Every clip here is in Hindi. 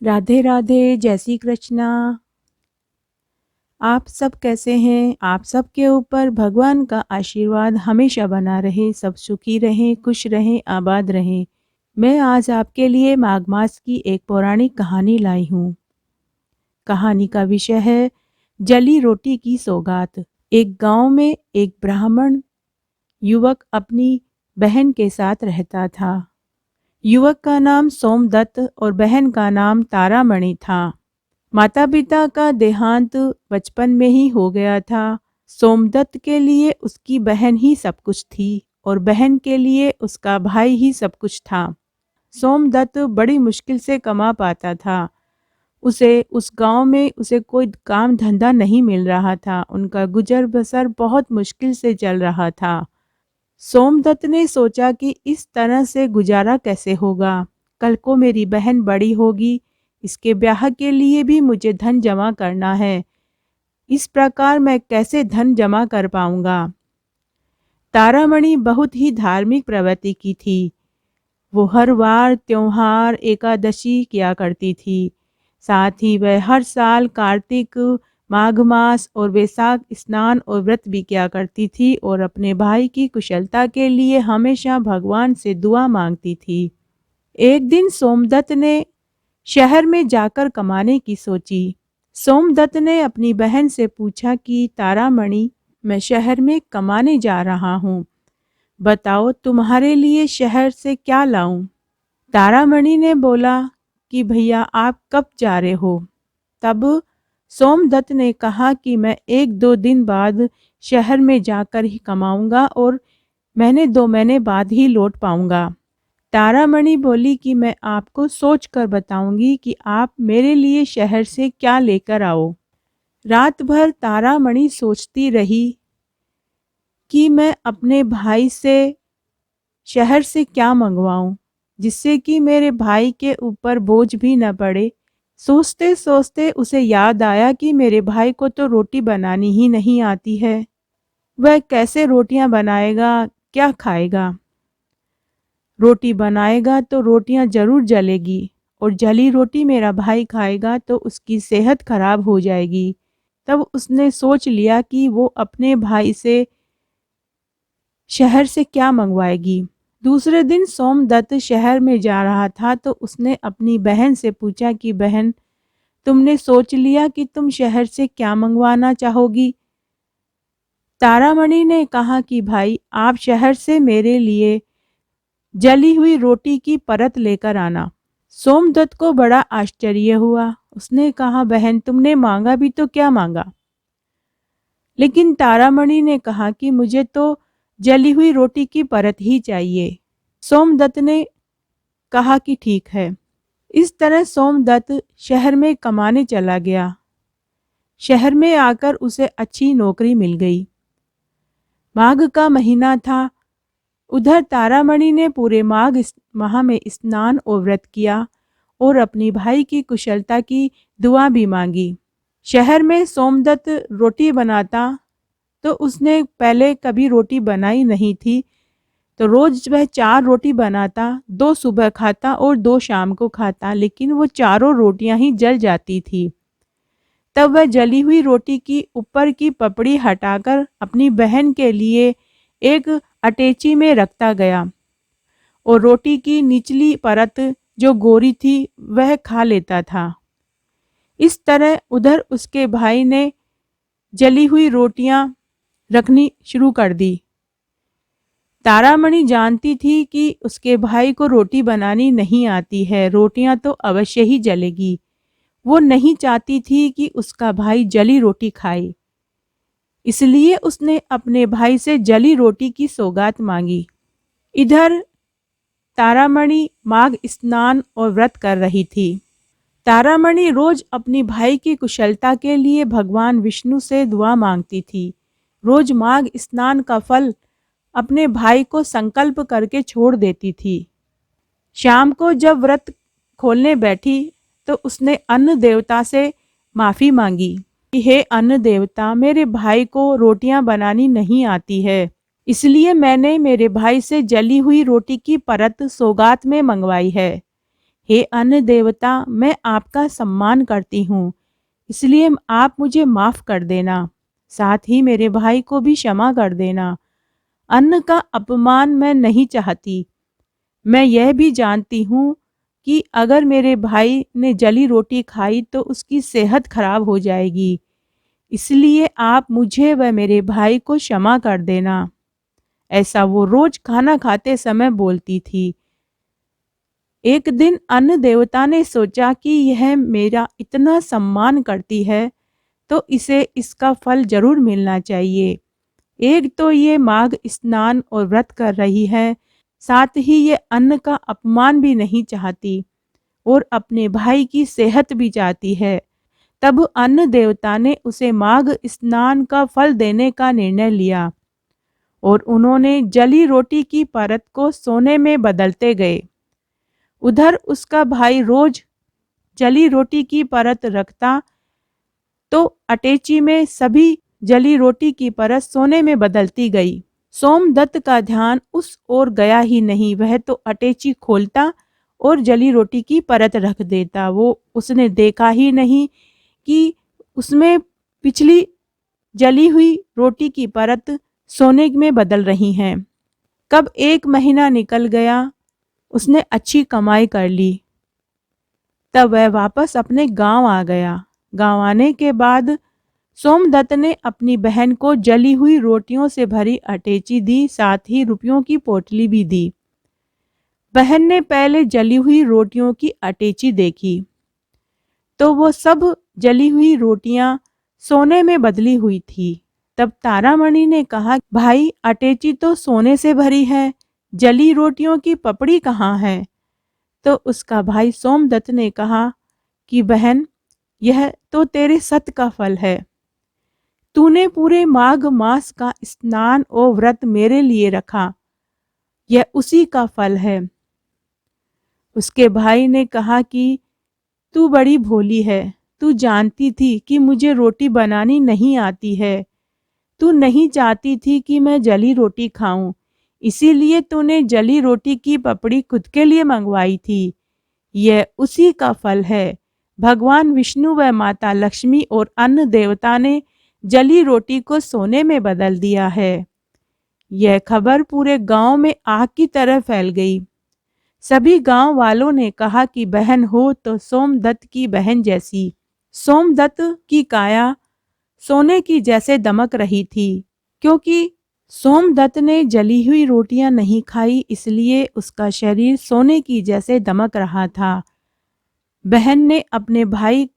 राधे राधे, जय श्री कृष्णा। आप सब कैसे हैं? आप सब के ऊपर भगवान का आशीर्वाद हमेशा बना रहे, सब सुखी रहें, खुश रहें, आबाद रहें। मैं आज आपके लिए माघ मास की एक पौराणिक कहानी लाई हूँ। कहानी का विषय है जली रोटी की सौगात। एक गांव में एक ब्राह्मण युवक अपनी बहन के साथ रहता था। युवक का नाम सोमदत्त और बहन का नाम तारामणि था। माता पिता का देहांत बचपन में ही हो गया था। सोमदत्त के लिए उसकी बहन ही सब कुछ थी और बहन के लिए उसका भाई ही सब कुछ था। सोमदत्त बड़ी मुश्किल से कमा पाता था। उस गांव में उसे कोई काम धंधा नहीं मिल रहा था। उनका गुजर बसर बहुत मुश्किल से चल रहा था। सोमदत्त ने सोचा कि इस तरह से गुजारा कैसे होगा। कल को मेरी बहन बड़ी होगी, इसके ब्याह के लिए भी मुझे धन जमा करना है। इस प्रकार मैं कैसे धन जमा कर पाऊंगा। तारामणि बहुत ही धार्मिक प्रवृत्ति की थी। वो हर वार त्योहार एकादशी किया करती थी। साथ ही वह हर साल कार्तिक, माघ मास और वैशाख स्नान और व्रत भी किया करती थी और अपने भाई की कुशलता के लिए हमेशा भगवान से दुआ मांगती थी। एक दिन सोमदत्त ने शहर में जाकर कमाने की सोची। सोमदत्त ने अपनी बहन से पूछा कि तारामणि, मैं शहर में कमाने जा रहा हूँ, बताओ तुम्हारे लिए शहर से क्या लाऊं। तारामणि ने बोला कि भैया आप कब जा रहे हो। तब सोमदत्त ने कहा कि मैं 1-2 दिन बाद शहर में जाकर ही कमाऊंगा और महीने 2 महीने बाद ही लौट पाऊंगा। तारामणि बोली कि मैं आपको सोच कर बताऊंगी कि आप मेरे लिए शहर से क्या लेकर आओ। रात भर तारामणि सोचती रही कि मैं अपने भाई से शहर से क्या मंगवाऊं जिससे कि मेरे भाई के ऊपर बोझ भी न पड़े। सोचते सोचते उसे याद आया कि मेरे भाई को तो रोटी बनानी ही नहीं आती है। वह कैसे रोटियां बनाएगा, क्या खाएगा। रोटी बनाएगा तो रोटियां जरूर जलेगी और जली रोटी मेरा भाई खाएगा तो उसकी सेहत खराब हो जाएगी। तब उसने सोच लिया कि वो अपने भाई से शहर से क्या मंगवाएगी। दूसरे दिन सोमदत्त शहर में जा रहा था तो उसने अपनी बहन से पूछा कि बहन, तुमने सोच लिया कि तुम शहर से क्या मंगवाना चाहोगी। तारामणि ने कहा कि भाई, आप शहर से मेरे लिए जली हुई रोटी की परत लेकर आना। सोमदत्त को बड़ा आश्चर्य हुआ। उसने कहा, बहन तुमने मांगा भी तो क्या मांगा। लेकिन तारामणि ने कहा कि मुझे तो जली हुई रोटी की परत ही चाहिए। सोमदत्त ने कहा कि ठीक है। इस तरह सोमदत्त शहर में कमाने चला गया। शहर में आकर उसे अच्छी नौकरी मिल गई। माघ का महीना था। उधर तारामणि ने पूरे माघ माह में स्नान और व्रत किया और अपनी भाई की कुशलता की दुआ भी मांगी। शहर में सोमदत्त रोटी बनाता तो उसने पहले कभी रोटी बनाई नहीं थी, तो रोज वह 4 रोटी बनाता, 2 सुबह खाता और 2 शाम को खाता, लेकिन वो चारों रोटियां ही जल जाती थी। तब वह जली हुई रोटी की ऊपर की पपड़ी हटाकर अपनी बहन के लिए एक अटेची में रखता गया और रोटी की निचली परत जो गोरी थी वह खा लेता था। इस तरह उधर उसके भाई ने जली हुई रोटियां रखनी शुरू कर दी। तारामणि जानती थी कि उसके भाई को रोटी बनानी नहीं आती है, रोटियां तो अवश्य ही जलेगी। वो नहीं चाहती थी कि उसका भाई जली रोटी खाए, इसलिए उसने अपने भाई से जली रोटी की सौगात मांगी। इधर तारामणि माघ स्नान और व्रत कर रही थी। तारामणि रोज अपनी भाई की कुशलता के लिए भगवान विष्णु से दुआ मांगती थी। रोज माघ स्नान का फल अपने भाई को संकल्प करके छोड़ देती थी। शाम को जब व्रत खोलने बैठी तो उसने अन्न देवता से माफी मांगी कि हे अन्न देवता, मेरे भाई को रोटियां बनानी नहीं आती है, इसलिए मैंने मेरे भाई से जली हुई रोटी की परत सौगात में मंगवाई है। हे अन्न देवता, मैं आपका सम्मान करती हूँ, इसलिए आप मुझे माफ़ कर देना। साथ ही मेरे भाई को भी क्षमा कर देना। अन्न का अपमान मैं नहीं चाहती। मैं यह भी जानती हूँ कि अगर मेरे भाई ने जली रोटी खाई तो उसकी सेहत खराब हो जाएगी। इसलिए आप मुझे व मेरे भाई को क्षमा कर देना। ऐसा वो रोज खाना खाते समय बोलती थी। एक दिन अन्न देवता ने सोचा कि यह मेरा इतना सम्मान करती है तो इसे इसका फल जरूर मिलना चाहिए। एक तो ये माघ स्नान और व्रत कर रही है, साथ ही ये अन्न का अपमान भी नहीं चाहती और अपने भाई की सेहत भी चाहती है। तब अन्न देवता ने उसे माघ स्नान का फल देने का निर्णय लिया और उन्होंने जली रोटी की परत को सोने में बदलते गए। उधर उसका भाई रोज जली रोटी की परत रखता तो अटेची में सभी जली रोटी की परत सोने में बदलती गई। सोमदत्त का ध्यान उस ओर गया ही नहीं। वह तो अटेची खोलता और जली रोटी की परत रख देता। वो उसने देखा ही नहीं कि उसमें पिछली जली हुई रोटी की परत सोने में बदल रही हैं। कब 1 महीना निकल गया, उसने अच्छी कमाई कर ली। तब वह वापस अपने गांव आ गया। गांव आने के बाद सोमदत्त ने अपनी बहन को जली हुई रोटियों से भरी अटेची दी, साथ ही रुपयों की पोटली भी दी। बहन ने पहले जली हुई रोटियों की अटेची देखी तो वो सब जली हुई रोटियां सोने में बदली हुई थी। तब तारामणि ने कहा, भाई अटेची तो सोने से भरी है, जली रोटियों की पपड़ी कहाँ है? तो उसका भाई सोमदत्त ने कहा कि बहन, यह तो तेरे सत का फल है। तूने पूरे माघ मास का स्नान और व्रत मेरे लिए रखा, यह उसी का फल है। उसके भाई ने कहा कि तू बड़ी भोली है, तू जानती थी कि मुझे रोटी बनानी नहीं आती है। तू नहीं चाहती थी कि मैं जली रोटी खाऊं, इसीलिए तूने जली रोटी की पपड़ी खुद के लिए मंगवाई थी। यह उसी का फल है। भगवान विष्णु व माता लक्ष्मी और अन्न देवता ने जली रोटी को सोने में बदल दिया है। यह खबर पूरे गांव में आग की तरह फैल गई। सभी गांव वालों ने कहा कि बहन हो तो सोमदत्त की बहन जैसी। सोमदत्त की काया सोने की जैसे दमक रही थी। क्योंकि सोमदत्त ने जली हुई रोटियां नहीं खाई, इसलिए उसका शरीर सोने की जैसे दमक रहा था। बहन ने अपने भाई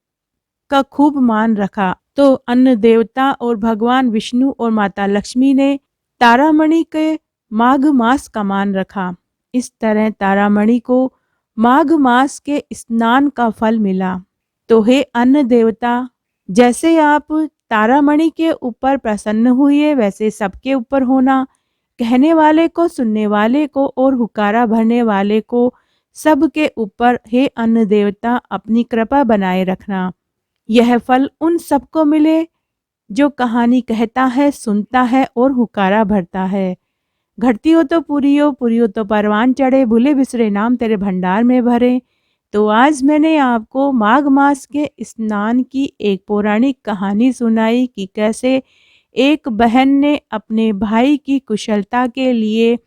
का खूब मान रखा तो अन्न देवता और भगवान विष्णु और माता लक्ष्मी ने तारामणि के माघ मास का मान रखा। इस तरह तारामणि को माघ मास के स्नान का फल मिला। तो हे अन्न देवता, जैसे आप तारामणि के ऊपर प्रसन्न हुए वैसे सबके ऊपर होना। कहने वाले को, सुनने वाले को और हुकारा भरने वाले को सबके ऊपर हे अन्न देवता अपनी कृपा बनाए रखना। यह फल उन सबको मिले जो कहानी कहता है, सुनता है और हुकारा भरता है। घटती हो तो पूरी हो तो परवान चढ़े, भूले बिसरे नाम तेरे भंडार में भरे। तो आज मैंने आपको माघ मास के स्नान की एक पौराणिक कहानी सुनाई कि कैसे एक बहन ने अपने भाई की कुशलता के लिए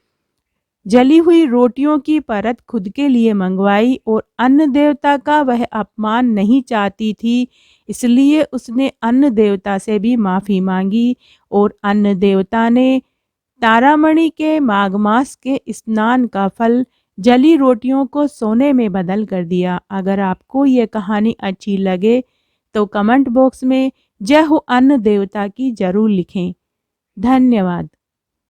जली हुई रोटियों की परत खुद के लिए मंगवाई और अन्न देवता का वह अपमान नहीं चाहती थी, इसलिए उसने अन्न देवता से भी माफ़ी मांगी और अन्न देवता ने तारामणि के माघ मास के स्नान का फल जली रोटियों को सोने में बदल कर दिया। अगर आपको ये कहानी अच्छी लगे तो कमेंट बॉक्स में जय हो अन्न देवता की जरूर लिखें। धन्यवाद।